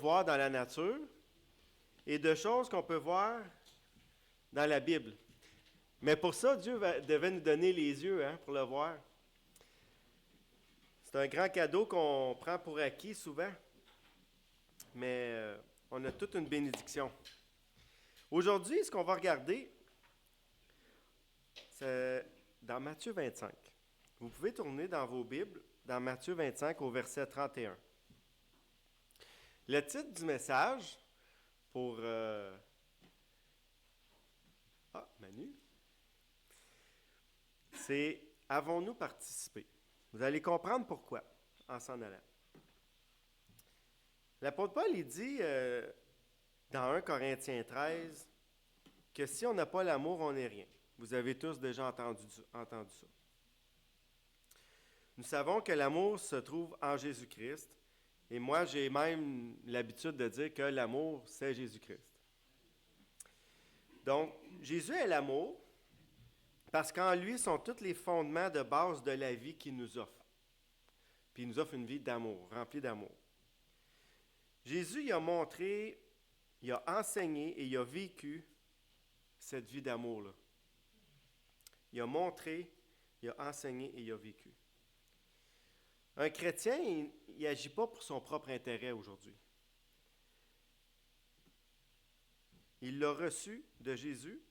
voir dans la nature et de choses qu'on peut voir dans la Bible. Mais pour ça, Dieu devait nous donner les yeux pour le voir. C'est un grand cadeau qu'on prend pour acquis souvent, mais on a toute une bénédiction. Aujourd'hui, ce qu'on va regarder, c'est dans Matthieu 25. Vous pouvez tourner dans vos Bibles, dans Matthieu 25 au verset 31. Le titre du message pour... Manu. C'est « Avons-nous participé ?» Vous allez comprendre pourquoi en s'en allant. L'apôtre Paul, il dit dans 1 Corinthiens 13 que si on n'a pas l'amour, on n'est rien. Vous avez tous déjà entendu ça. Nous savons que l'amour se trouve en Jésus-Christ. Et moi, j'ai même l'habitude de dire que l'amour, c'est Jésus-Christ. Donc, Jésus est l'amour parce qu'en lui sont tous les fondements de base de la vie qu'il nous offre. Puis il nous offre une vie d'amour, remplie d'amour. Jésus, il a montré, il a enseigné et il a vécu cette vie d'amour-là. Il a montré, il a enseigné et il a vécu. Un chrétien, il n'agit pas pour son propre intérêt aujourd'hui. Il l'a reçu de Jésus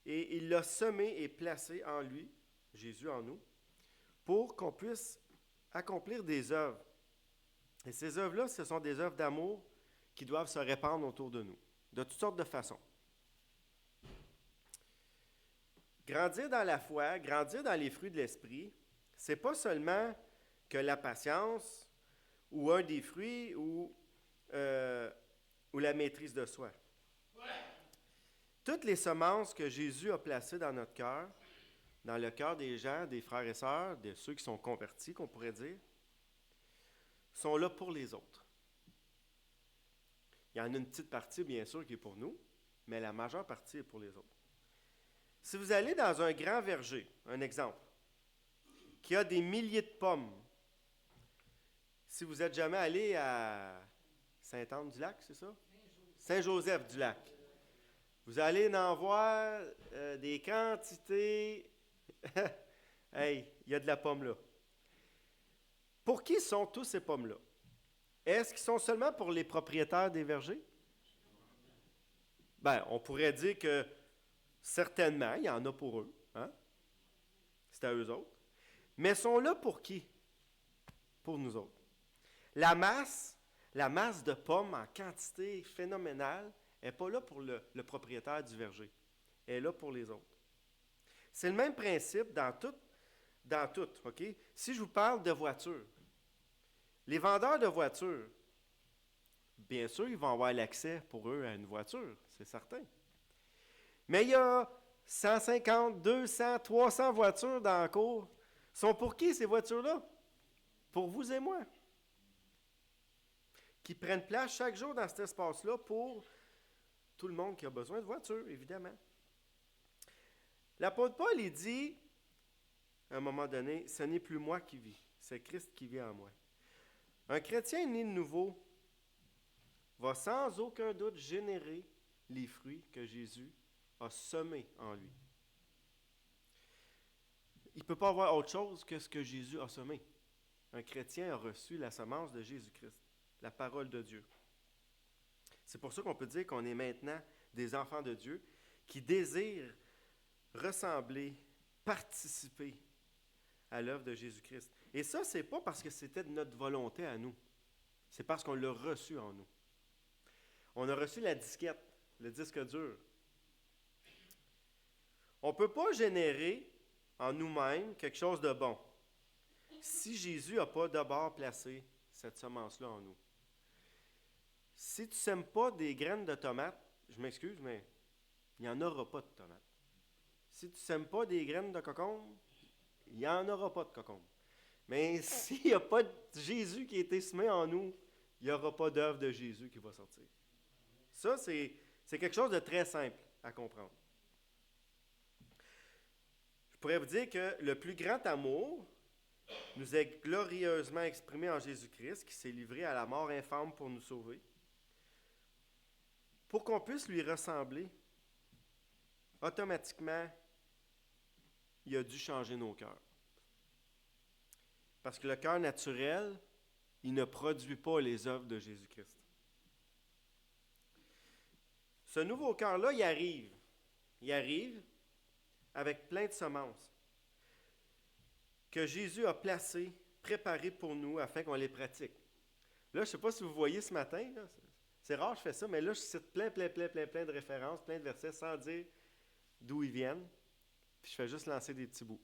et il l'a semé et placé en lui, Jésus en nous, pour qu'on puisse accomplir des œuvres. Et ces œuvres-là, ce sont des œuvres d'amour qui doivent se répandre autour de nous, de toutes sortes de façons. Grandir dans la foi, grandir dans les fruits de l'esprit, c'est pas seulement que la patience ou un des fruits ou la maîtrise de soi. Toutes les semences que Jésus a placées dans notre cœur, dans le cœur des gens, des frères et sœurs, de ceux qui sont convertis, qu'on pourrait dire, sont là pour les autres. Il y en a une petite partie, bien sûr, qui est pour nous, mais la majeure partie est pour les autres. Si vous allez dans un grand verger, un exemple, qui a des milliers de pommes, si vous n'êtes jamais allé à Sainte-Anne-du-Lac, c'est ça? Saint-Joseph-du-Lac. Vous allez en voir des quantités. Hey, il y a de la pomme là. Pour qui sont tous ces pommes-là? Est-ce qu'ils sont seulement pour les propriétaires des vergers? Ben, on pourrait dire que certainement, il y en a pour eux. Hein? C'est à eux autres. Mais sont là pour qui? Pour nous autres. La masse de pommes en quantité phénoménale n'est pas là pour le propriétaire du verger. Elle est là pour les autres. C'est le même principe dans tout, OK? Si je vous parle de voitures, les vendeurs de voitures, bien sûr, ils vont avoir l'accès pour eux à une voiture, c'est certain. Mais il y a 150, 200, 300 voitures dans la cour. Sont pour qui ces voitures-là? Pour vous et moi. Qui prennent place chaque jour dans cet espace-là pour tout le monde qui a besoin de voiture, évidemment. L'apôtre Paul, il dit, à un moment donné, « Ce n'est plus moi qui vis, c'est Christ qui vit en moi. » Un chrétien né de nouveau va sans aucun doute générer les fruits que Jésus a semés en lui. Il ne peut pas avoir autre chose que ce que Jésus a semé. Un chrétien a reçu la semence de Jésus-Christ, la parole de Dieu. C'est pour ça qu'on peut dire qu'on est maintenant des enfants de Dieu qui désirent ressembler, participer à l'œuvre de Jésus-Christ. Et ça, ce n'est pas parce que c'était de notre volonté à nous. C'est parce qu'on l'a reçu en nous. On a reçu la disquette, le disque dur. On ne peut pas générer en nous-mêmes quelque chose de bon si Jésus n'a pas d'abord placé cette semence-là en nous. Si tu ne sèmes pas des graines de tomates, je m'excuse, mais il n'y en aura pas de tomates. Si tu ne sèmes pas des graines de cocombe, il n'y en aura pas de cocombe. Mais s'il n'y a pas de Jésus qui a été semé en nous, il n'y aura pas d'œuvre de Jésus qui va sortir. Ça, c'est quelque chose de très simple à comprendre. Je pourrais vous dire que le plus grand amour nous est glorieusement exprimé en Jésus-Christ, qui s'est livré à la mort infâme pour nous sauver. pour qu'on puisse lui ressembler, automatiquement, il a dû changer nos cœurs. Parce que le cœur naturel, il ne produit pas les œuvres de Jésus-Christ. Ce nouveau cœur-là, il arrive. Il arrive avec plein de semences que Jésus a placées, préparées pour nous afin qu'on les pratique. Là, je ne sais pas si vous voyez ce matin, là, c'est rare que je fais ça, mais là, je cite plein de références, plein de versets sans dire d'où ils viennent. Puis je fais juste lancer des petits bouts.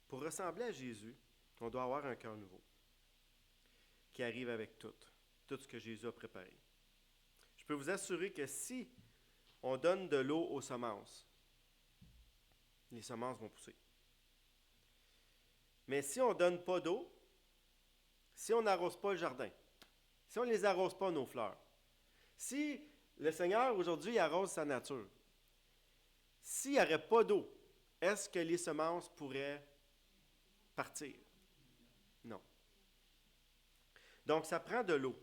Pour ressembler à Jésus, on doit avoir un cœur nouveau qui arrive avec tout ce que Jésus a préparé. Je peux vous assurer que si on donne de l'eau aux semences, les semences vont pousser. Mais si on ne donne pas d'eau, si on n'arrose pas le jardin, si on ne les arrose pas nos fleurs, si le Seigneur aujourd'hui arrose sa nature, s'il n'y aurait pas d'eau, est-ce que les semences pourraient partir? Non. Donc, ça prend de l'eau.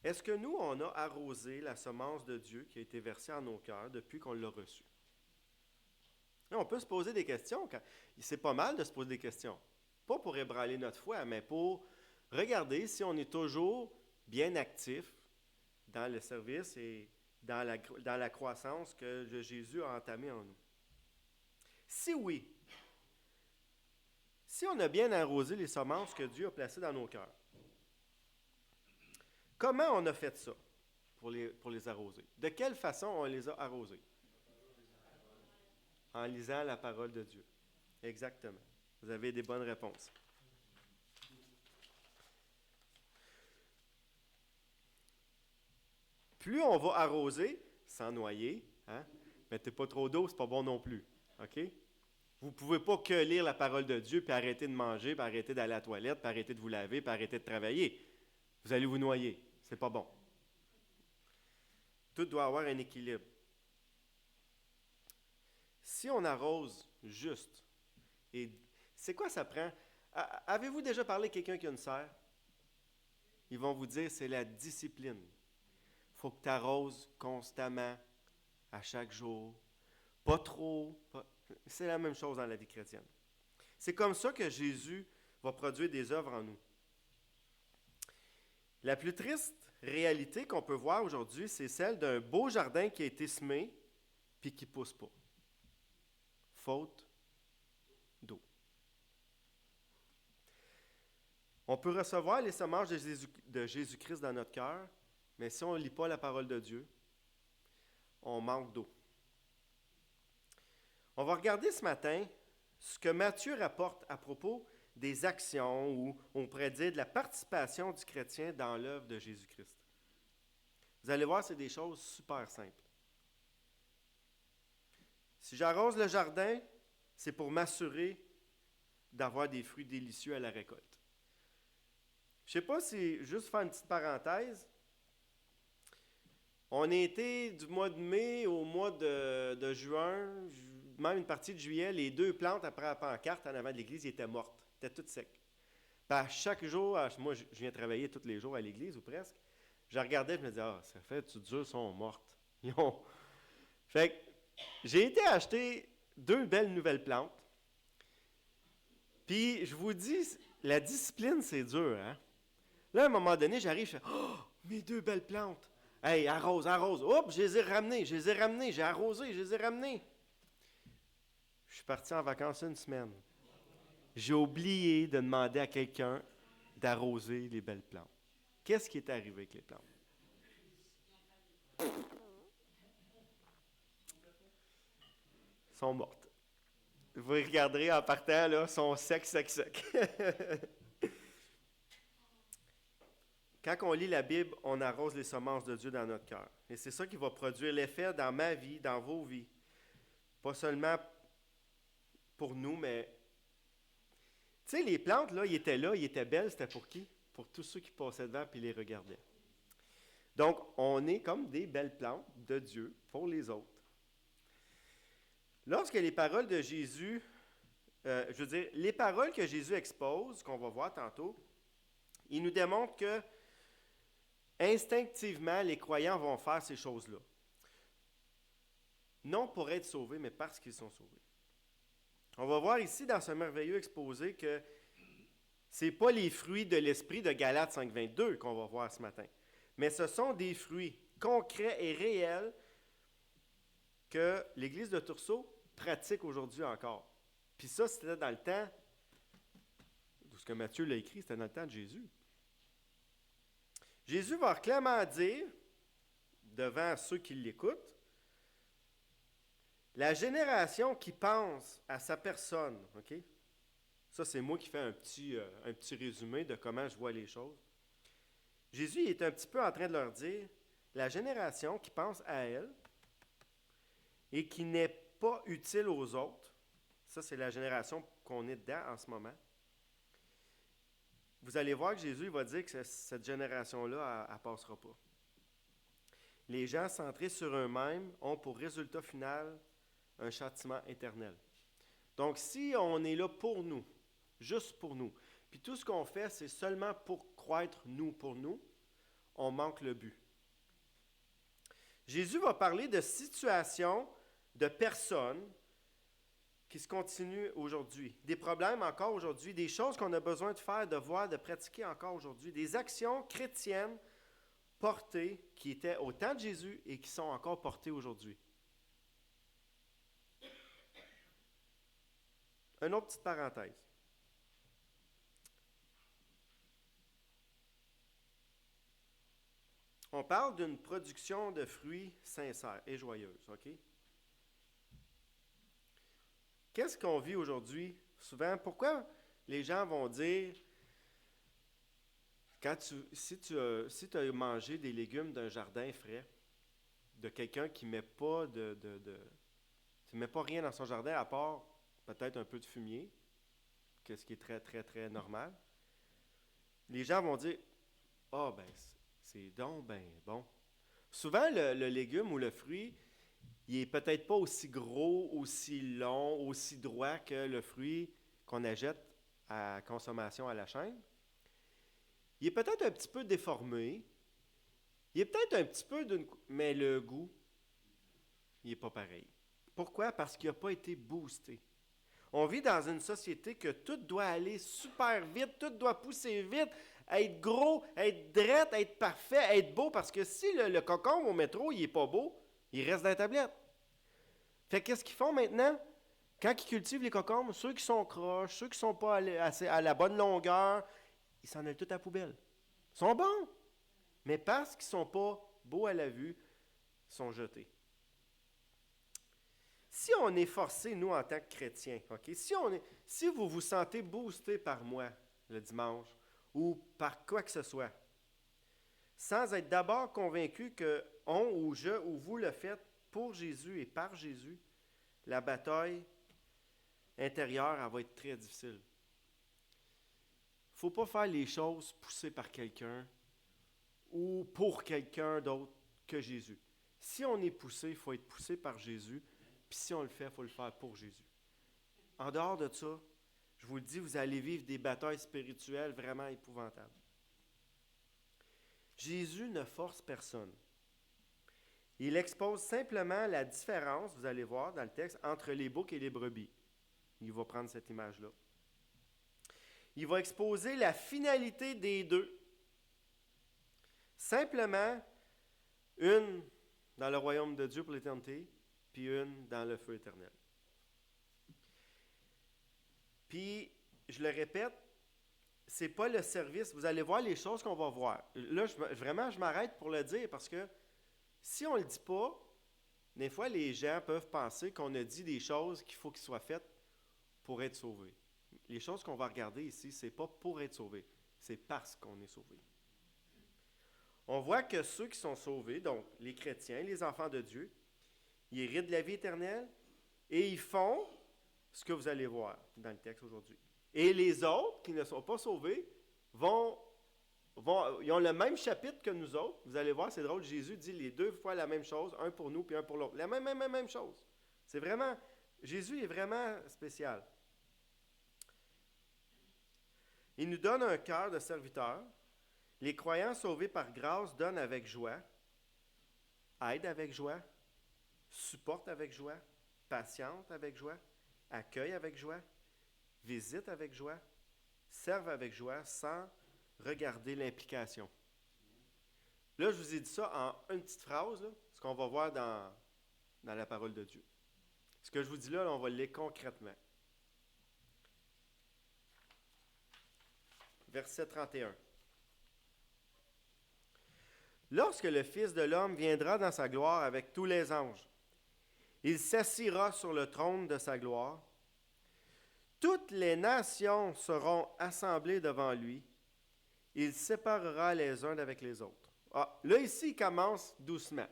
Est-ce que nous, on a arrosé la semence de Dieu qui a été versée en nos cœurs depuis qu'on l'a reçue? Là, on peut se poser des questions. C'est pas mal de se poser des questions. Pas pour ébranler notre foi, mais pour regarder si on est toujours bien actif dans le service et dans la croissance que Jésus a entamée en nous. Si oui, si on a bien arrosé les semences que Dieu a placées dans nos cœurs, comment on a fait ça pour les arroser? De quelle façon on les a arrosés? En lisant la parole de Dieu. Exactement. Vous avez des bonnes réponses. Plus on va arroser, sans noyer, mettez pas trop d'eau, c'est pas bon non plus. OK? Vous ne pouvez pas que lire la parole de Dieu, puis arrêter de manger, puis arrêter d'aller à la toilette, puis arrêter de vous laver, puis arrêter de travailler. Vous allez vous noyer. C'est pas bon. Tout doit avoir un équilibre. Si on arrose juste, et c'est quoi ça prend? Avez-vous déjà parlé à quelqu'un qui a une serre? Ils vont vous dire, c'est la discipline. Il faut que tu arroses constamment, à chaque jour. Pas trop. C'est la même chose dans la vie chrétienne. C'est comme ça que Jésus va produire des œuvres en nous. La plus triste réalité qu'on peut voir aujourd'hui, c'est celle d'un beau jardin qui a été semé puis qui ne pousse pas. Faute d'eau. On peut recevoir les semences de Jésus-Christ dans notre cœur, mais si on ne lit pas la parole de Dieu, on manque d'eau. On va regarder ce matin ce que Matthieu rapporte à propos des actions ou on pourrait dire de la participation du chrétien dans l'œuvre de Jésus-Christ. Vous allez voir, c'est des choses super simples. Si j'arrose le jardin, c'est pour m'assurer d'avoir des fruits délicieux à la récolte. Je ne sais pas si, juste faire une petite parenthèse, on a été du mois de mai au mois de juin, même une partie de juillet, les 2 plantes après la pancarte en avant de l'église étaient mortes, étaient toutes secs. Puis à chaque jour, moi je viens travailler tous les jours à l'église ou presque, je regardais et je me disais, ça fait du dur, sont mortes. Fait que j'ai été acheter 2 belles nouvelles plantes. Puis je vous dis, la discipline, c'est dur, hein? Là, à un moment donné, j'arrive, je fais, mes 2 belles plantes. Hey, arrose. Oups, je les ai ramenées, j'ai arrosé, je les ai ramenées. Je suis parti en vacances 1 semaine. J'ai oublié de demander à quelqu'un d'arroser les belles plantes. Qu'est-ce qui est arrivé avec les plantes? Elles sont mortes. Vous regarderez en partant, là, sont secs. Quand on lit la Bible, on arrose les semences de Dieu dans notre cœur. Et c'est ça qui va produire l'effet dans ma vie, dans vos vies. Pas seulement pour nous, mais... Tu sais, les plantes, là, ils étaient belles, c'était pour qui? Pour tous ceux qui passaient devant et les regardaient. Donc, on est comme des belles plantes de Dieu pour les autres. Lorsque les paroles de Jésus, les paroles que Jésus expose, qu'on va voir tantôt, il nous démontre que instinctivement, les croyants vont faire ces choses-là. Non pour être sauvés, mais parce qu'ils sont sauvés. On va voir ici dans ce merveilleux exposé que ce n'est pas les fruits de l'esprit de Galates 5.22 qu'on va voir ce matin, mais ce sont des fruits concrets et réels que l'Église de Tursault pratique aujourd'hui encore. Puis ça, c'était dans le temps, ce que Matthieu l'a écrit, c'était dans le temps de Jésus. Jésus va clairement dire, devant ceux qui l'écoutent, la génération qui pense à sa personne, OK? Ça, c'est moi qui fais un petit résumé de comment je vois les choses. Jésus est un petit peu en train de leur dire, la génération qui pense à elle et qui n'est pas utile aux autres, ça, c'est la génération qu'on est dedans en ce moment. Vous allez voir que Jésus va dire que cette génération-là, elle ne passera pas. Les gens centrés sur eux-mêmes ont pour résultat final un châtiment éternel. Donc, si on est là pour nous, juste pour nous, puis tout ce qu'on fait, c'est seulement pour croître nous, pour nous, on manque le but. Jésus va parler de situations, de personnes qui se continuent aujourd'hui, des problèmes encore aujourd'hui, des choses qu'on a besoin de faire, de voir, de pratiquer encore aujourd'hui, des actions chrétiennes portées qui étaient au temps de Jésus et qui sont encore portées aujourd'hui. Une autre petite parenthèse. On parle d'une production de fruits sincères et joyeuses, OK? Qu'est-ce qu'on vit aujourd'hui? Souvent, pourquoi les gens vont dire, si tu as mangé des légumes d'un jardin frais, de quelqu'un qui ne met pas qui met pas rien dans son jardin à part peut-être un peu de fumier, ce qui est très, très, très normal, les gens vont dire, « Ah, ben, c'est donc ben bon. » Souvent, le légume ou le fruit, il n'est peut-être pas aussi gros, aussi long, aussi droit que le fruit qu'on achète à consommation à la chaîne. Il est peut-être un petit peu déformé. Il est peut-être un petit peu mais le goût, il n'est pas pareil. Pourquoi? Parce qu'il n'a pas été boosté. On vit dans une société que tout doit aller super vite, tout doit pousser vite, être gros, être drette, être parfait, être beau, parce que si le concombre au métro, il n'est pas beau, il reste dans la tablette. Fait qu'est-ce qu'ils font maintenant? Quand ils cultivent les concombres, ceux qui sont croches, ceux qui ne sont pas à la bonne longueur, ils s'en allent tout à la poubelle. Ils sont bons, mais parce qu'ils ne sont pas beaux à la vue, ils sont jetés. Si on est forcé, nous, en tant que chrétiens, okay, si vous vous sentez boosté par moi le dimanche ou par quoi que ce soit, sans être d'abord convaincu que on ou je ou vous le faites pour Jésus et par Jésus, la bataille intérieure, elle va être très difficile. Il ne faut pas faire les choses poussées par quelqu'un ou pour quelqu'un d'autre que Jésus. Si on est poussé, il faut être poussé par Jésus. Puis si on le fait, il faut le faire pour Jésus. En dehors de ça, je vous le dis, vous allez vivre des batailles spirituelles vraiment épouvantables. Jésus ne force personne. Il expose simplement la différence, vous allez voir dans le texte, entre les boucs et les brebis. Il va prendre cette image-là. Il va exposer la finalité des deux. Simplement, une dans le royaume de Dieu pour l'éternité, puis une dans le feu éternel. Puis, je le répète, c'est pas le service. Vous allez voir les choses qu'on va voir. Là, je m'arrête pour le dire parce que si on ne le dit pas, des fois, les gens peuvent penser qu'on a dit des choses qu'il faut qu'ils soient faites pour être sauvés. Les choses qu'on va regarder ici, c'est pas pour être sauvés, c'est parce qu'on est sauvés. On voit que ceux qui sont sauvés, donc les chrétiens, les enfants de Dieu, ils héritent de la vie éternelle et ils font ce que vous allez voir dans le texte aujourd'hui. Et les autres qui ne sont pas sauvés ils ont le même chapitre que nous autres. Vous allez voir, c'est drôle, Jésus dit les deux fois la même chose, un pour nous puis un pour l'autre. La même chose. C'est vraiment, Jésus est vraiment spécial. Il nous donne un cœur de serviteur Les croyants sauvés par grâce donnent avec joie, aident avec joie, supportent avec joie, patientent avec joie, accueillent avec joie, visitent avec joie, servent avec joie sans regarder l'implication. Là, je vous ai dit ça en une petite phrase, là, ce qu'on va voir dans la parole de Dieu. Ce que je vous dis là, on va le lire concrètement. Verset 31. Lorsque le Fils de l'homme viendra dans sa gloire avec tous les anges, il s'assiera sur le trône de sa gloire. Toutes les nations seront assemblées devant lui. Il séparera les uns d'avec les autres. Ah, là, ici, il commence doucement.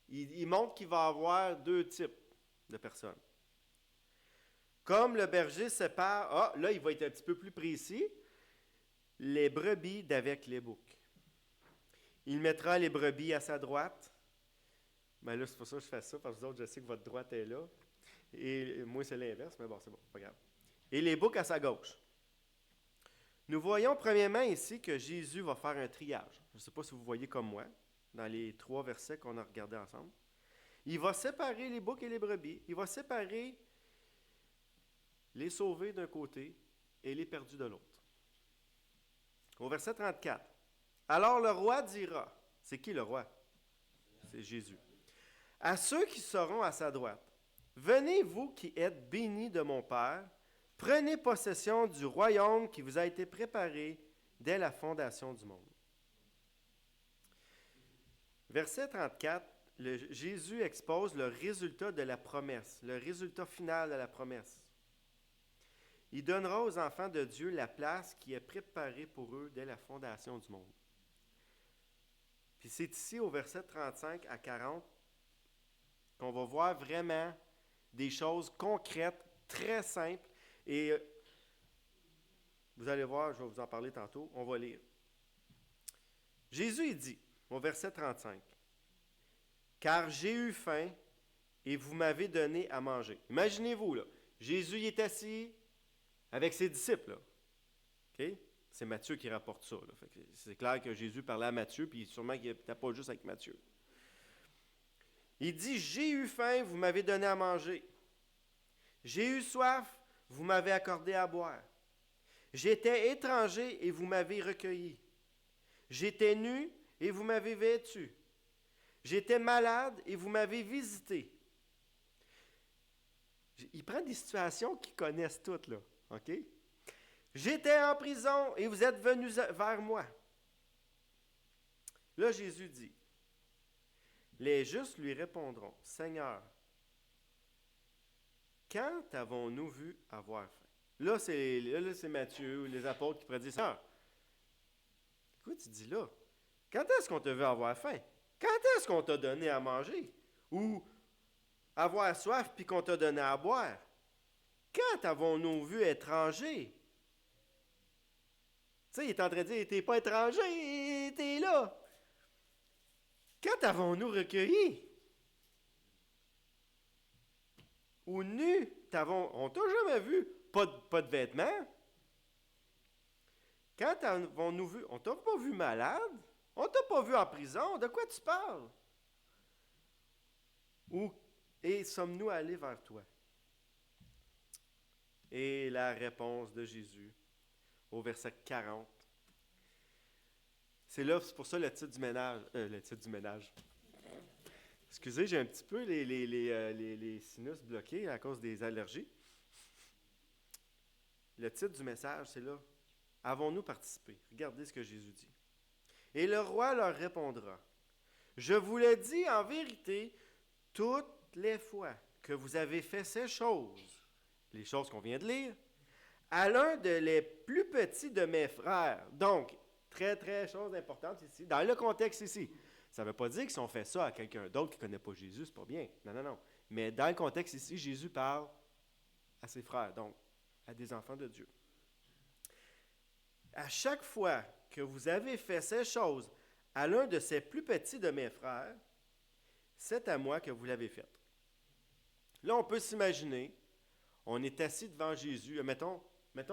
Il montre qu'il va y avoir deux types de personnes. Comme le berger sépare, là, il va être un petit peu plus précis, les brebis d'avec les boucs. Il mettra les brebis à sa droite. Mais là, c'est pour ça que je fais ça, parce que vous autres, je sais que votre droite est là. Et moi, c'est l'inverse, mais bon, c'est bon, pas grave. Et les boucs à sa gauche. Nous voyons premièrement ici que Jésus va faire un triage. Je ne sais pas si vous voyez comme moi, dans les 3 versets qu'on a regardés ensemble. Il va séparer les boucs et les brebis. Il va séparer les sauvés d'un côté et les perdus de l'autre. Au verset 34. Alors le roi dira, c'est qui le roi? C'est Jésus. À ceux qui seront à sa droite, venez vous qui êtes bénis de mon Père, prenez possession du royaume qui vous a été préparé dès la fondation du monde. Verset 34, Jésus expose le résultat de la promesse, le résultat final de la promesse. Il donnera aux enfants de Dieu la place qui est préparée pour eux dès la fondation du monde. Puis c'est ici, au verset 35 à 40, qu'on va voir vraiment des choses concrètes, très simples. Et vous allez voir, je vais vous en parler tantôt, on va lire. Jésus, il dit, au verset 35, « Car j'ai eu faim et vous m'avez donné à manger. » Imaginez-vous, là, Jésus il est assis avec ses disciples. Là. Okay? C'est Matthieu qui rapporte ça. Là. Fait que c'est clair que Jésus parlait à Matthieu, puis sûrement qu'il n'était pas juste avec Matthieu. Il dit, « J'ai eu faim, vous m'avez donné à manger. J'ai eu soif, vous m'avez accordé à boire. J'étais étranger et vous m'avez recueilli. J'étais nu et vous m'avez vêtu. J'étais malade et vous m'avez visité. » Il prend des situations qu'ils connaissent toutes, là. OK? J'étais en prison et vous êtes venus vers moi. Là, Jésus dit, les justes lui répondront, Seigneur, quand avons-nous vu avoir faim? Là, c'est Matthieu ou les apôtres qui pourraient dire, Seigneur, quoi tu dis là? Quand est-ce qu'on t'a vu avoir faim? Quand est-ce qu'on t'a donné à manger? Ou avoir soif puis qu'on t'a donné à boire? Quand avons-nous vu étranger? Tu sais, il est en train de dire, t'es pas étranger, t'es là. Quand avons-nous recueilli? Ou nu, on t'a jamais vu, pas de vêtements. Quand avons-nous vu? On t'a pas vu malade? On t'a pas vu en prison? De quoi tu parles? Et sommes-nous allés vers toi? Et la réponse de Jésus au verset 40. C'est pour ça le titre du ménage. Excusez, j'ai un petit peu les sinus bloqués à cause des allergies. Le titre du message, c'est là. Avons-nous participé? Regardez ce que Jésus dit. Et le roi leur répondra. Je vous le dis en vérité, toutes les fois que vous avez fait ces choses, les choses qu'on vient de lire, à l'un de les plus petits de mes frères. Donc, très, très chose importante ici, dans le contexte ici. Ça ne veut pas dire que si on fait ça à quelqu'un d'autre qui ne connaît pas Jésus, c'est pas bien. Non. Mais dans le contexte ici, Jésus parle à ses frères, donc à des enfants de Dieu. À chaque fois que vous avez fait ces choses à l'un de ces plus petits de mes frères, c'est à moi que vous l'avez fait. Là, on peut s'imaginer, on est assis devant Jésus, mettons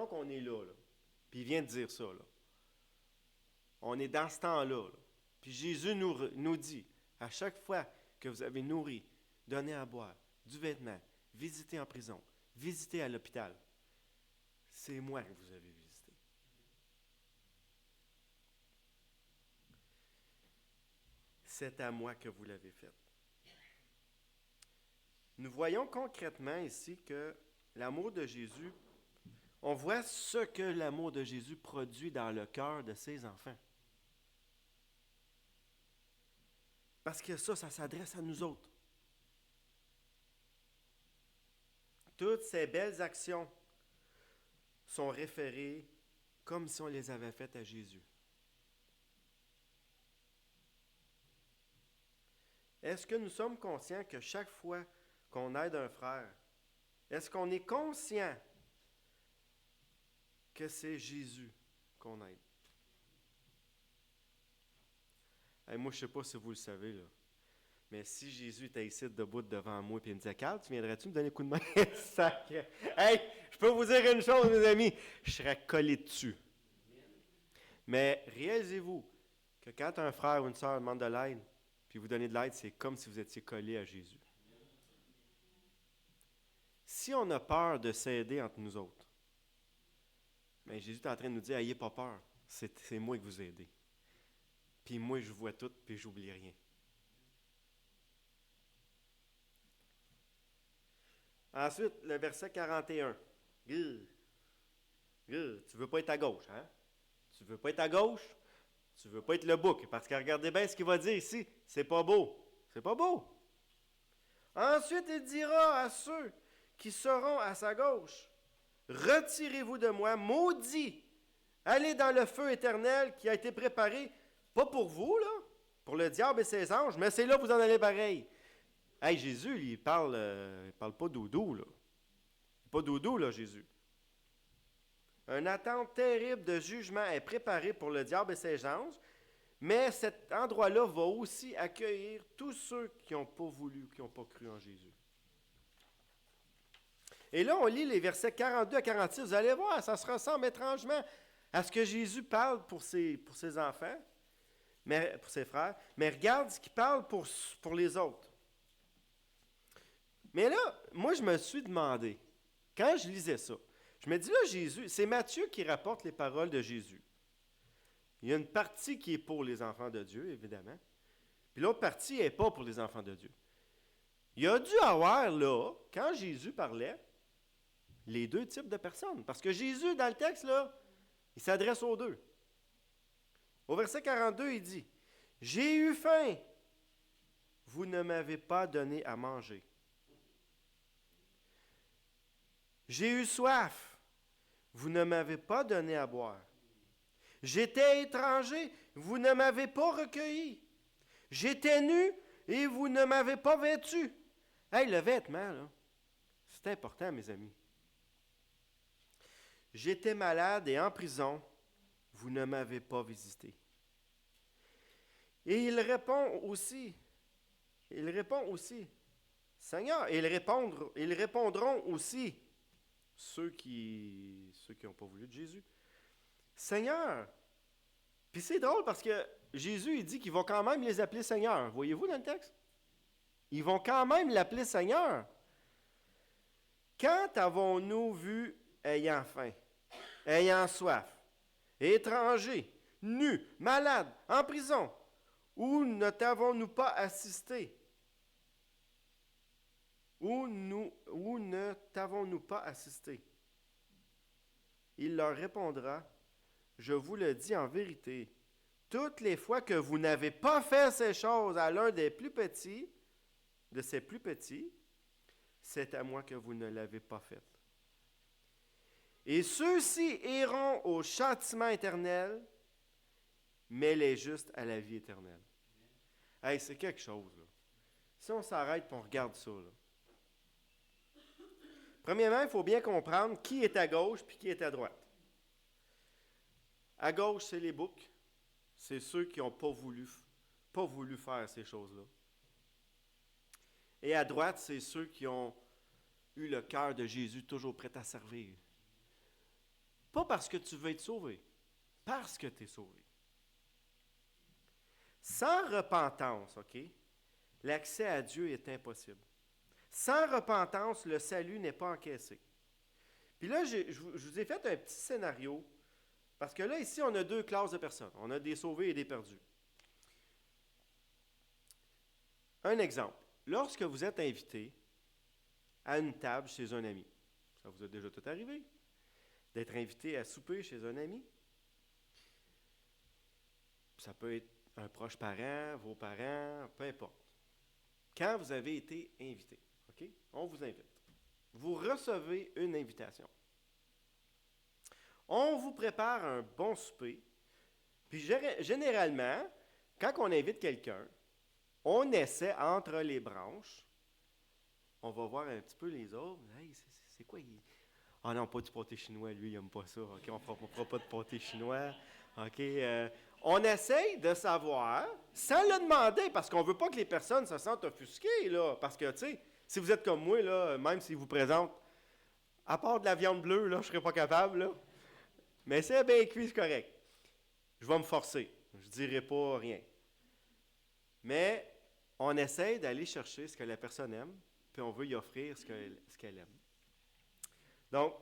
qu'on est là, puis il vient de dire ça. Là. On est dans ce temps-là. Là. Puis Jésus nous dit, à chaque fois que vous avez nourri, donné à boire, du vêtement, visité en prison, visité à l'hôpital, c'est moi que vous avez visité. C'est à moi que vous l'avez fait. Nous voyons concrètement ici que l'amour de Jésus, on voit ce que l'amour de Jésus produit dans le cœur de ses enfants. Parce que ça s'adresse à nous autres. Toutes ces belles actions sont référées comme si on les avait faites à Jésus. Est-ce que nous sommes conscients que chaque fois qu'on aide un frère, est-ce qu'on est conscient que c'est Jésus qu'on aide? Hey, moi, je ne sais pas si vous le savez, là, mais si Jésus était ici debout devant moi et il me disait « Carl, tu viendrais-tu me donner un coup de main? » Sacré. Hey, je peux vous dire une chose, mes amis, je serais collé dessus. Mais réalisez-vous que quand un frère ou une sœur demande de l'aide, puis vous donnez de l'aide, c'est comme si vous étiez collé à Jésus. Si on a peur de s'aider entre nous autres, mais Jésus est en train de nous dire « Ayez pas peur, c'est moi qui vous aidez. Puis moi, je vois tout, puis j'oublie rien. » Ensuite, le verset 41. Tu veux pas être à gauche, hein? Tu veux pas être à gauche? Tu veux pas être le bouc, parce que regardez bien ce qu'il va dire ici. C'est pas beau. C'est pas beau. Ensuite, il dira à ceux qui seront à sa gauche, retirez-vous de moi, maudits, allez dans le feu éternel qui a été préparé, pas pour vous, là, pour le diable et ses anges, mais c'est là que vous en allez pareil. Hey, Jésus, il parle pas doudou, là. Pas doudou, là, Jésus. Une attente terrible de jugement est préparée pour le diable et ses anges, mais cet endroit-là va aussi accueillir tous ceux qui n'ont pas voulu, qui n'ont pas cru en Jésus. Et là, on lit les versets 42 à 46. Vous allez voir, ça se ressemble étrangement à ce que Jésus parle pour ses enfants, pour ses frères. Mais regarde ce qu'il parle pour les autres. Mais là, moi, je me suis demandé, quand je lisais ça, je me dis là, Jésus, c'est Matthieu qui rapporte les paroles de Jésus. Il y a une partie qui est pour les enfants de Dieu, évidemment. Puis l'autre partie n'est pas pour les enfants de Dieu. Il a dû avoir là, quand Jésus parlait, les deux types de personnes. Parce que Jésus, dans le texte, là, il s'adresse aux deux. Au verset 42, il dit, « J'ai eu faim, vous ne m'avez pas donné à manger. J'ai eu soif, vous ne m'avez pas donné à boire. J'étais étranger, vous ne m'avez pas recueilli. J'étais nu et vous ne m'avez pas vêtu. » Hey, le vêtement, là, c'est important, mes amis. J'étais malade et en prison, vous ne m'avez pas visité. Et il répond aussi, Seigneur, et ils répondront aussi, ceux qui n'ont pas voulu de Jésus, Seigneur. Puis c'est drôle parce que Jésus, il dit qu'ils vont quand même les appeler Seigneur. Voyez-vous dans le texte? Ils vont quand même l'appeler Seigneur. Quand avons-nous vu ayant faim, ayant soif, étranger, nu, malade, en prison, où ne t'avons-nous pas assisté? Où ne t'avons-nous pas assisté? Il leur répondra, je vous le dis en vérité, toutes les fois que vous n'avez pas fait ces choses à l'un des plus petits, de ces plus petits, c'est à moi que vous ne l'avez pas fait. Et ceux-ci iront au châtiment éternel, mais les justes à la vie éternelle. Hey, c'est quelque chose, là. Si on s'arrête et on regarde ça, là. Premièrement, il faut bien comprendre qui est à gauche et qui est à droite. À gauche, c'est les boucs. C'est ceux qui n'ont pas voulu faire ces choses-là. Et à droite, c'est ceux qui ont eu le cœur de Jésus toujours prêt à servir. Pas parce que tu veux être sauvé, parce que tu es sauvé. Sans repentance, OK, l'accès à Dieu est impossible. Sans repentance, le salut n'est pas encaissé. Puis là, je vous ai fait un petit scénario, parce que là, ici, on a deux classes de personnes. On a des sauvés et des perdus. Un exemple. Lorsque vous êtes invité à une table chez un ami, ça vous est déjà tout arrivé, d'être invité à souper chez un ami. Ça peut être un proche parent, vos parents, peu importe. Quand vous avez été invité, OK? On vous invite. Vous recevez une invitation. On vous prépare un bon souper. Puis généralement, quand on invite quelqu'un, on essaie entre les branches. On va voir un petit peu les autres. Hey, c'est quoi? Ah non, pas du pâté chinois, lui, il n'aime pas ça. OK, on ne fera pas de pâté chinois. OK, on essaye de savoir, sans le demander, parce qu'on ne veut pas que les personnes se sentent offusquées, là. Parce que, tu sais, si vous êtes comme moi, là, même s'ils vous présentent, à part de la viande bleue, là, je ne serais pas capable, là. Mais c'est bien cuit, c'est correct. Je vais me forcer. Je ne dirai pas rien. Mais on essaye d'aller chercher ce que la personne aime, puis on veut y offrir ce qu'elle aime. Donc,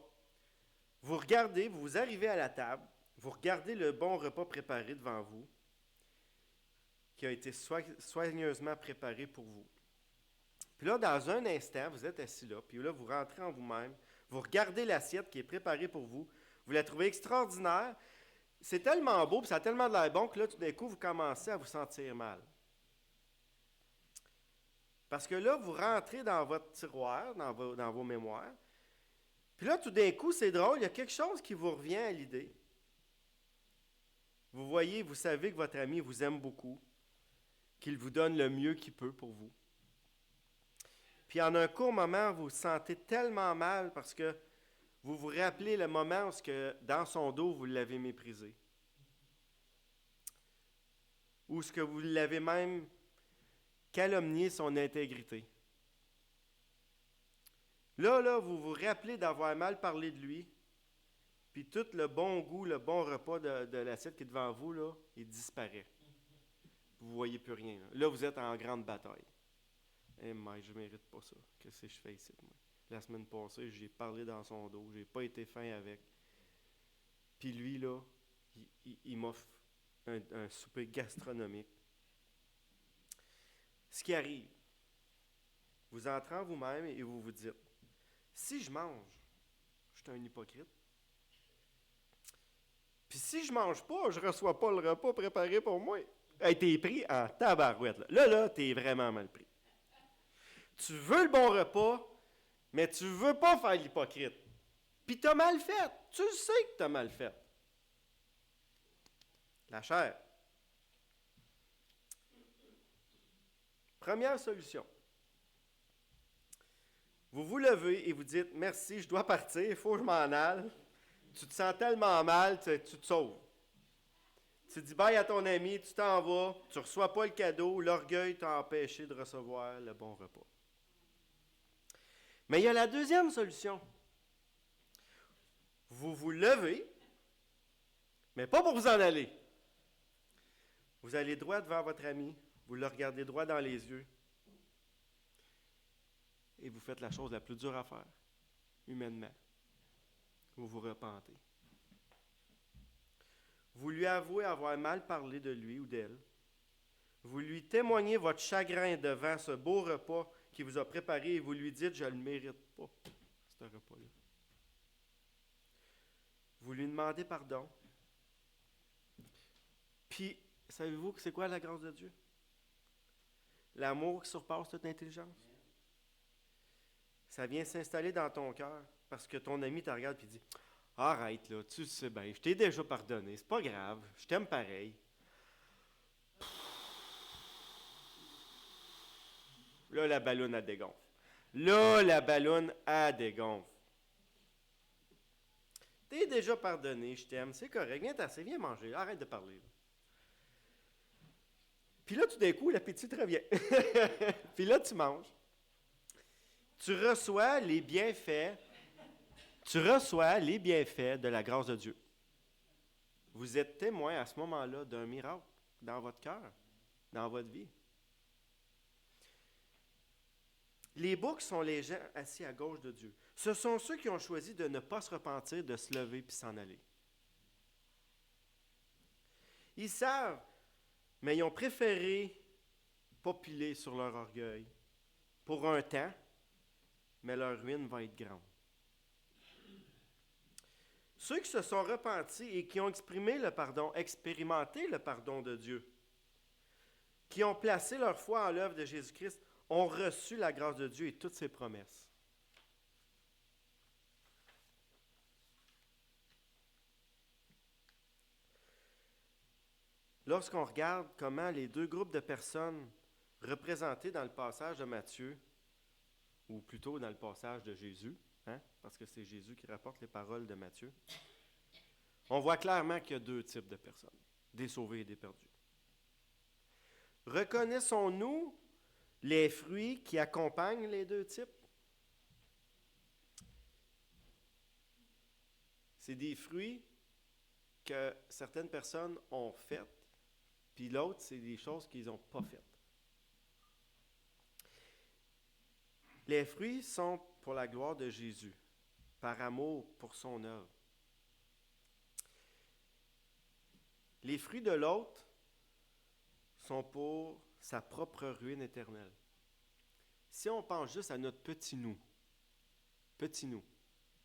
vous regardez, vous arrivez à la table, vous regardez le bon repas préparé devant vous, qui a été soigneusement préparé pour vous. Puis là, dans un instant, vous êtes assis là, puis là, vous rentrez en vous-même, vous regardez l'assiette qui est préparée pour vous, vous la trouvez extraordinaire, c'est tellement beau, puis ça a tellement de l'air bon que là, tout d'un coup, vous commencez à vous sentir mal. Parce que là, vous rentrez dans votre tiroir, dans vos mémoires, puis là, tout d'un coup, c'est drôle, il y a quelque chose qui vous revient à l'idée. Vous voyez, vous savez que votre ami vous aime beaucoup, qu'il vous donne le mieux qu'il peut pour vous. Puis en un court moment, vous vous sentez tellement mal parce que vous vous rappelez le moment où dans son dos, vous l'avez méprisé. Ou ce que vous l'avez même calomnié son intégrité. Là, vous vous rappelez d'avoir mal parlé de lui, puis tout le bon goût, le bon repas de l'assiette qui est devant vous, là, il disparaît. Vous ne voyez plus rien. Là, vous êtes en grande bataille. Eh, mais je ne mérite pas ça. Qu'est-ce que je fais ici, moi? La semaine passée, j'ai parlé dans son dos, j'ai pas été fin avec. Puis lui, là, il m'offre un souper gastronomique. Ce qui arrive, vous entrez en vous-même et vous vous dites, si je mange, je suis un hypocrite. Puis si je mange pas, je reçois pas le repas préparé pour moi. Hey, t'es pris en tabarouette. Là, t'es vraiment mal pris. Tu veux le bon repas, mais tu veux pas faire l'hypocrite. Puis t'as mal fait. Tu le sais que t'as mal fait. La chair. Première solution. Vous vous levez et vous dites, merci, je dois partir, il faut que je m'en aille. Tu te sens tellement mal, tu te sauves. Tu dis bye à ton ami, tu t'en vas, tu ne reçois pas le cadeau, l'orgueil t'a empêché de recevoir le bon repas. Mais il y a la deuxième solution. Vous vous levez, mais pas pour vous en aller. Vous allez droit devant votre ami, vous le regardez droit dans les yeux, et vous faites la chose la plus dure à faire, humainement. Vous vous repentez. Vous lui avouez avoir mal parlé de lui ou d'elle. Vous lui témoignez votre chagrin devant ce beau repas qu'il vous a préparé et vous lui dites, je ne le mérite pas, ce repas-là. Vous lui demandez pardon. Puis, savez-vous que c'est quoi la grâce de Dieu? L'amour qui surpasse toute intelligence. Ça vient s'installer dans ton cœur parce que ton ami te regarde et dit, arrête là, tu sais bien, je t'ai déjà pardonné, c'est pas grave, je t'aime pareil. Là, la balloune, elle dégonfle. Là, la balloune, elle dégonfle. T'es déjà pardonné, je t'aime, c'est correct, viens t'asseoir, viens manger, arrête de parler. Puis là, tout d'un coup, l'appétit te revient. Puis là, tu manges. Tu reçois les bienfaits de la grâce de Dieu. Vous êtes témoin à ce moment-là d'un miracle dans votre cœur. dans votre vie. Les boucs sont les gens assis à gauche de Dieu. Ce sont ceux qui ont choisi de ne pas se repentir, de se lever puis s'en aller. Ils savent, mais ils ont préféré populer sur leur orgueil pour un temps, mais leur ruine va être grande. Ceux qui se sont repentis et qui ont exprimé le pardon, expérimenté le pardon de Dieu, qui ont placé leur foi en l'œuvre de Jésus-Christ, ont reçu la grâce de Dieu et toutes ses promesses. Lorsqu'on regarde comment les deux groupes de personnes représentés dans le passage de Matthieu, ou plutôt dans le passage de Jésus, parce que c'est Jésus qui rapporte les paroles de Matthieu, on voit clairement qu'il y a deux types de personnes, des sauvés et des perdus. Reconnaissons-nous les fruits qui accompagnent les deux types? C'est des fruits que certaines personnes ont faites, puis l'autre, c'est des choses qu'ils n'ont pas faites. Les fruits sont pour la gloire de Jésus, par amour pour son œuvre. Les fruits de l'autre sont pour sa propre ruine éternelle. Si on pense juste à notre petit nous,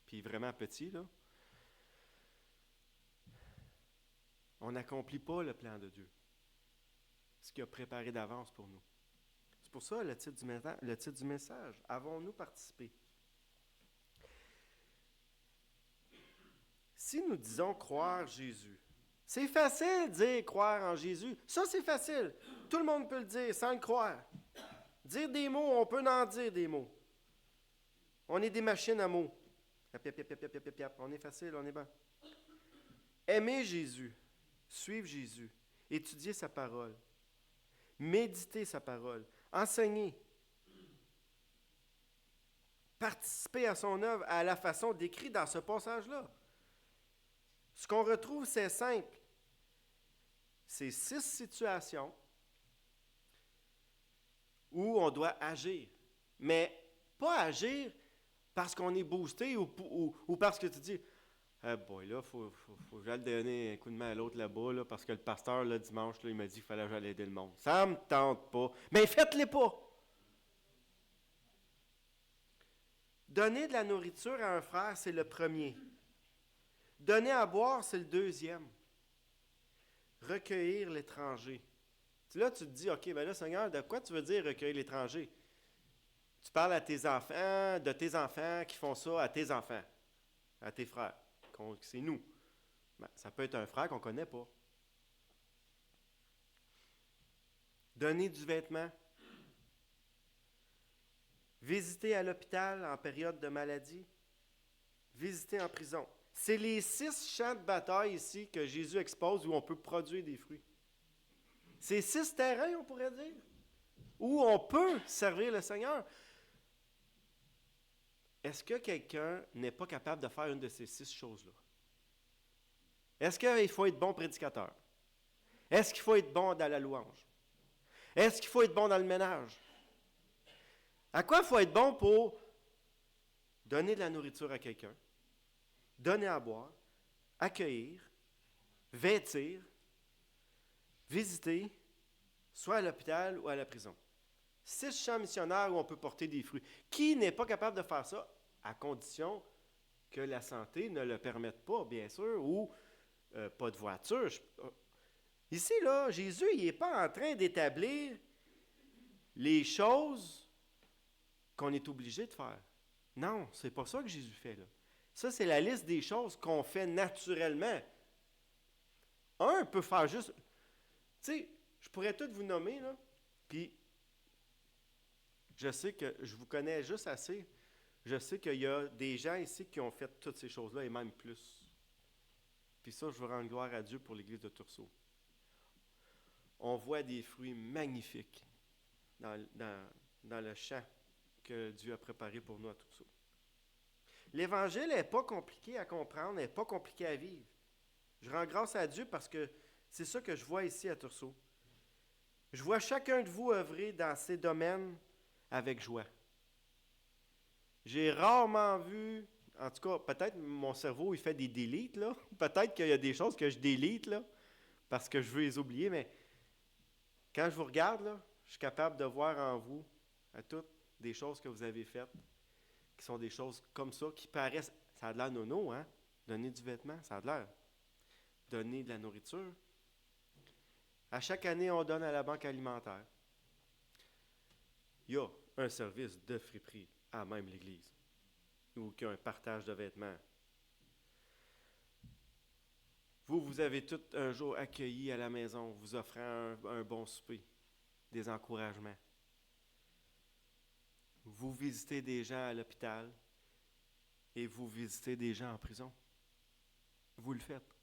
puis vraiment petit, là, on n'accomplit pas le plan de Dieu, ce qu'il a préparé d'avance pour nous. C'est pour ça le titre du message, « Avons-nous participé? » Si nous disons croire Jésus, c'est facile de dire croire en Jésus. Ça, c'est facile. Tout le monde peut le dire sans le croire. Dire des mots, on peut en dire des mots. On est des machines à mots. On est facile, on est bon. Aimer Jésus, suivre Jésus, étudier sa parole, méditer sa parole, enseigner, participer à son œuvre à la façon décrite dans ce passage-là. Ce qu'on retrouve, c'est simple. C'est 6 situations où on doit agir. Mais pas agir parce qu'on est boosté ou parce que tu dis boy, là, faut que j'aille donner un coup de main à l'autre là-bas, là, parce que le pasteur, là, dimanche, là, il m'a dit qu'il fallait que j'aille aider le monde. Ça ne me tente pas. Mais faites-les pas. Donner de la nourriture à un frère, c'est le premier. Donner à boire, c'est le deuxième. Recueillir l'étranger. Là, tu te dis, OK, ben là, Seigneur, de quoi tu veux dire recueillir l'étranger? Tu parles à tes enfants, de tes enfants qui font ça à tes enfants, à tes frères. C'est nous. Ben, ça peut être un frère qu'on ne connaît pas. Donner du vêtement. Visiter à l'hôpital en période de maladie. Visiter en prison. C'est les 6 champs de bataille ici que Jésus expose où on peut produire des fruits. C'est 6 terrains, on pourrait dire, où on peut servir le Seigneur. Est-ce que quelqu'un n'est pas capable de faire une de ces 6 choses-là? Est-ce qu'il faut être bon prédicateur? Est-ce qu'il faut être bon dans la louange? Est-ce qu'il faut être bon dans le ménage? À quoi il faut être bon pour donner de la nourriture à quelqu'un, donner à boire, accueillir, vêtir, visiter, soit à l'hôpital ou à la prison? 6 champs missionnaires où on peut porter des fruits. Qui n'est pas capable de faire ça, à condition que la santé ne le permette pas, bien sûr, ou pas de voiture. Ici, là, Jésus, il n'est pas en train d'établir les choses qu'on est obligé de faire. Non, c'est pas ça que Jésus fait, là. Ça, c'est la liste des choses qu'on fait naturellement. Un peut faire juste... Tu sais, je pourrais tout vous nommer, là, puis je sais que je vous connais juste assez. Je sais qu'il y a des gens ici qui ont fait toutes ces choses-là, et même plus. Puis ça, je veux rendre gloire à Dieu pour l'Église de Tursault. On voit des fruits magnifiques dans le champ que Dieu a préparé pour nous à Tursault. L'Évangile n'est pas compliqué à comprendre, n'est pas compliqué à vivre. Je rends grâce à Dieu parce que c'est ça que je vois ici à Tursault. Je vois chacun de vous œuvrer dans ces domaines avec joie. J'ai rarement vu, en tout cas, peut-être mon cerveau, il fait des deletes, là. Peut-être qu'il y a des choses que je délite, là, parce que je veux les oublier, mais quand je vous regarde, là, je suis capable de voir en vous, à toutes, des choses que vous avez faites, qui sont des choses comme ça, qui paraissent, ça a de l'air nono, hein? Donner du vêtement, ça a de l'air. Donner de la nourriture. À chaque année, on donne à la banque alimentaire. Il y a un service de friperie à même l'église, ou qu'il y a un partage de vêtements. Vous avez tout un jour accueilli à la maison, vous offrant un bon souper, des encouragements. Vous visitez des gens à l'hôpital et vous visitez des gens en prison. Vous le faites.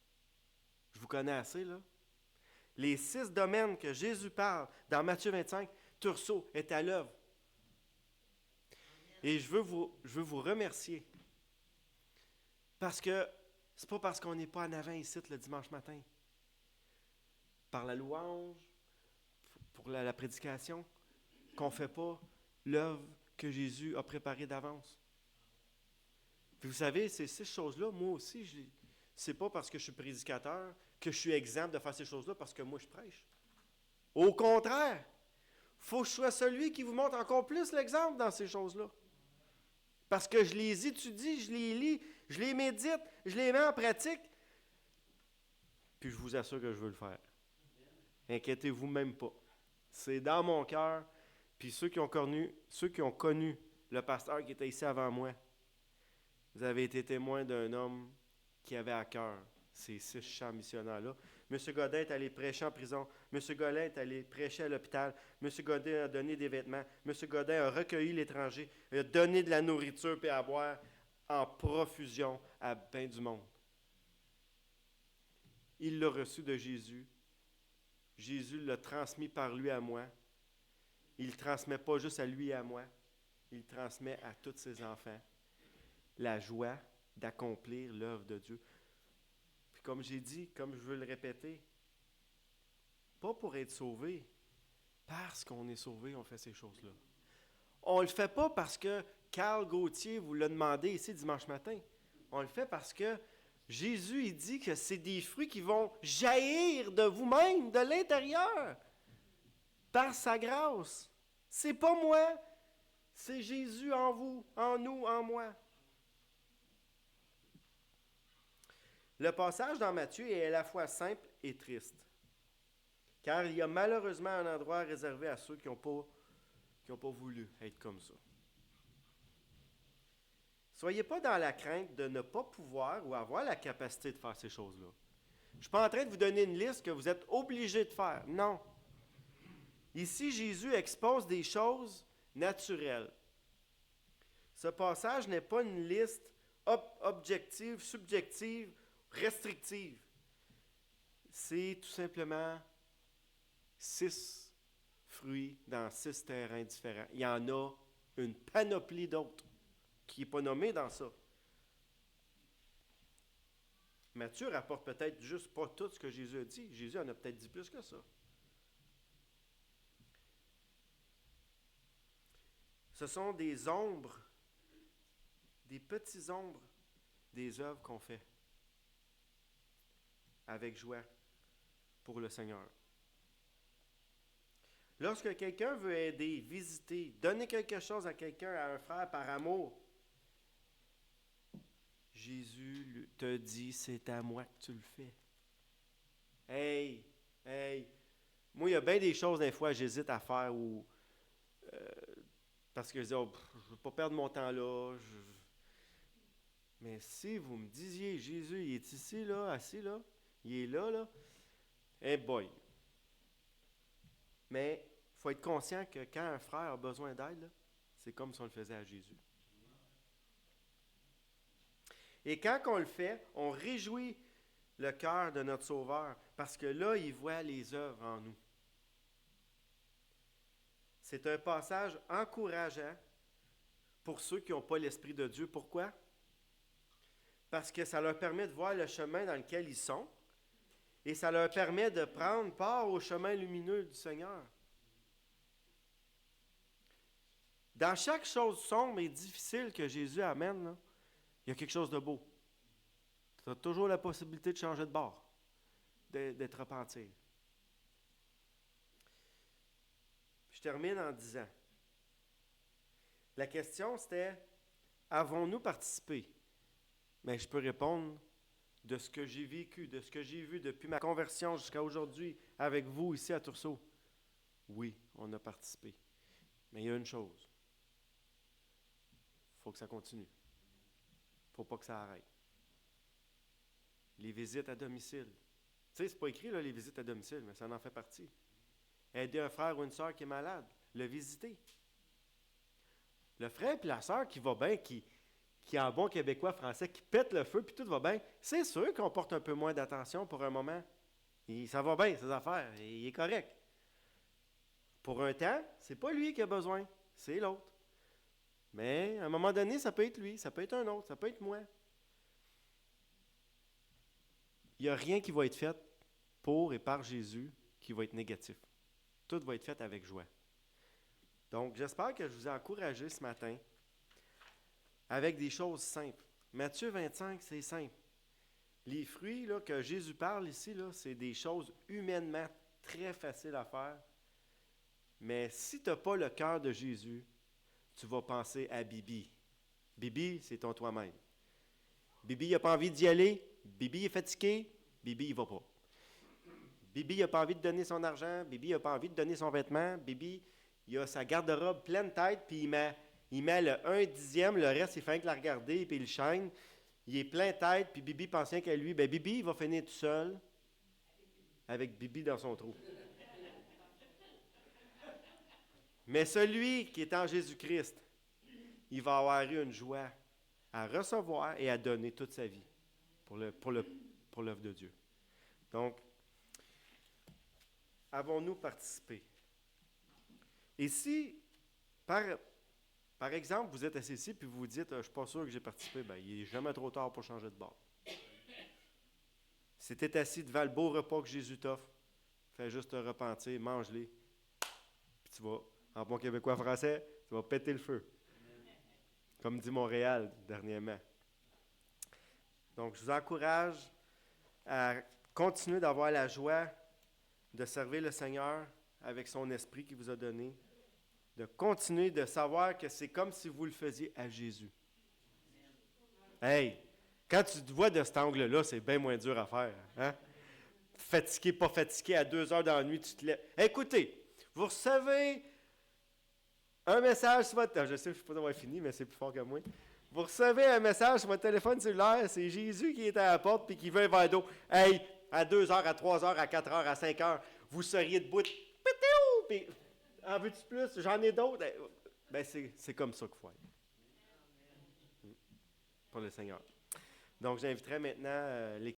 Je vous connais assez, là. Les 6 domaines que Jésus parle dans Matthieu 25, Turceau est à l'œuvre. Et je veux vous remercier. Parce que c'est pas parce qu'on n'est pas en avant ici le dimanche matin, par la louange, pour la prédication, qu'on ne fait pas l'œuvre que Jésus a préparée d'avance. Puis vous savez, ces 6 choses-là, moi aussi, c'est pas parce que je suis prédicateur que je suis exempt de faire ces choses-là parce que moi je prêche. Au contraire, il faut que je sois celui qui vous montre encore plus l'exemple dans ces choses-là. Parce que je les étudie, je les lis, je les médite, je les mets en pratique. Puis je vous assure que je veux le faire. Inquiétez-vous même pas. C'est dans mon cœur. Puis ceux qui ont connu le pasteur qui était ici avant moi, vous avez été témoins d'un homme qui avait à cœur ces 6 champs missionnaires-là. M. Godin est allé prêcher en prison. M. Godin est allé prêcher à l'hôpital. M. Godin a donné des vêtements. M. Godin a recueilli l'étranger. Il a donné de la nourriture et à boire en profusion à bien du monde. Il l'a reçu de Jésus. Jésus l'a transmis par lui à moi. Il ne le transmet pas juste à lui et à moi. Il le transmet à tous ses enfants. La joie d'accomplir l'œuvre de Dieu. Puis comme j'ai dit, comme je veux le répéter, pas pour être sauvé, parce qu'on est sauvé, on fait ces choses-là. On ne le fait pas parce que Carl Gauthier vous l'a demandé ici dimanche matin. On le fait parce que Jésus, il dit que c'est des fruits qui vont jaillir de vous-même, de l'intérieur, par sa grâce. C'est pas moi, c'est Jésus en vous, en nous, en moi. Le passage dans Matthieu est à la fois simple et triste, car il y a malheureusement un endroit réservé à ceux qui n'ont pas voulu être comme ça. Soyez pas dans la crainte de ne pas pouvoir ou avoir la capacité de faire ces choses-là. Je ne suis pas en train de vous donner une liste que vous êtes obligé de faire. Non. Ici, Jésus expose des choses naturelles. Ce passage n'est pas une liste objective, subjective, restrictive. C'est tout simplement 6 fruits dans 6 terrains différents. Il y en a une panoplie d'autres qui n'est pas nommée dans ça. Matthieu rapporte peut-être juste pas tout ce que Jésus a dit. Jésus en a peut-être dit plus que ça. Ce sont des ombres, des petits ombres des œuvres qu'on fait avec joie pour le Seigneur. Lorsque quelqu'un veut aider, visiter, donner quelque chose à quelqu'un, à un frère par amour, Jésus te dit, c'est à moi que tu le fais. Hey, moi, il y a bien des choses, des fois, j'hésite à faire ou parce que je dis, je ne veux pas perdre mon temps là. Mais si vous me disiez, Jésus, il est ici, là, assis, là, il est là, là, hey boy. Mais il faut être conscient que quand un frère a besoin d'aide, là, c'est comme si on le faisait à Jésus. Et quand on le fait, on réjouit le cœur de notre Sauveur, parce que là, il voit les œuvres en nous. C'est un passage encourageant pour ceux qui n'ont pas l'Esprit de Dieu. Pourquoi? Parce que ça leur permet de voir le chemin dans lequel ils sont et ça leur permet de prendre part au chemin lumineux du Seigneur. Dans chaque chose sombre et difficile que Jésus amène, là, il y a quelque chose de beau. Tu as toujours la possibilité de changer de bord, d'être repenti. Je termine en disant, la question c'était, avons-nous participé? Mais je peux répondre de ce que j'ai vécu, de ce que j'ai vu depuis ma conversion jusqu'à aujourd'hui avec vous ici à Turceau. Oui, on a participé. Mais il y a une chose. Il faut que ça continue. Il ne faut pas que ça arrête. Les visites à domicile. Tu sais, c'est pas écrit là, les visites à domicile, mais ça en fait partie. Aider un frère ou une sœur qui est malade, le visiter. Le frère et la sœur qui va bien, qui est en bon québécois français, qui pète le feu, puis tout va bien, c'est sûr qu'on porte un peu moins d'attention pour un moment. Ça va bien, ses affaires, il est correct. Pour un temps, c'est pas lui qui a besoin, c'est l'autre. Mais à un moment donné, ça peut être lui, ça peut être un autre, ça peut être moi. Il n'y a rien qui va être fait pour et par Jésus qui va être négatif. Tout va être fait avec joie. Donc, j'espère que je vous ai encouragé ce matin avec des choses simples. Matthieu 25, c'est simple. Les fruits là, que Jésus parle ici, là, c'est des choses humainement très faciles à faire. Mais si tu n'as pas le cœur de Jésus, tu vas penser à Bibi. Bibi, c'est ton toi-même. Bibi, il n'a pas envie d'y aller. Bibi est fatigué. Bibi, il ne va pas. Bibi, il n'a pas envie de donner son argent. Bibi, il n'a pas envie de donner son vêtement. Bibi, il a sa garde-robe pleine tête, puis il met le 1/10, le reste, il fait que la regarder, puis il chaîne. Il est plein tête, puis Bibi pense rien qu'à lui. Ben Bibi, il va finir tout seul avec Bibi dans son trou. Mais celui qui est en Jésus-Christ, il va avoir eu une joie à recevoir et à donner toute sa vie pour l'œuvre de Dieu. Donc, avons-nous participé? Et si, par exemple, vous êtes assis ici et vous vous dites « Je ne suis pas sûr que j'ai participé », bien, il n'est jamais trop tard pour changer de bord. Si tu es assis devant le beau repas que Jésus t'offre, fais juste te repentir, mange-les, puis tu vas, en bon québécois français, tu vas péter le feu. Comme dit Montréal dernièrement. Donc, je vous encourage à continuer d'avoir la joie de servir le Seigneur avec son esprit qu'il vous a donné, de continuer de savoir que c'est comme si vous le faisiez à Jésus. Hey, quand tu te vois de cet angle-là, c'est bien moins dur à faire. Hein? Fatigué, pas fatigué, à 2 heures dans la nuit, tu te lèves. Écoutez, vous recevez un message sur votre... Je sais, je ne sais pas d'avoir fini, mais c'est plus fort que moi. Vous recevez un message sur votre téléphone cellulaire, c'est Jésus qui est à la porte et qui veut un verre d'eau. Hey, à 2 heures, à 3 heures, à 4 heures, à 5 heures, vous seriez debout. Puis, en veux-tu plus? J'en ai d'autres. Ben, c'est comme ça qu'il faut être. Pour le Seigneur. Donc, j'inviterai maintenant les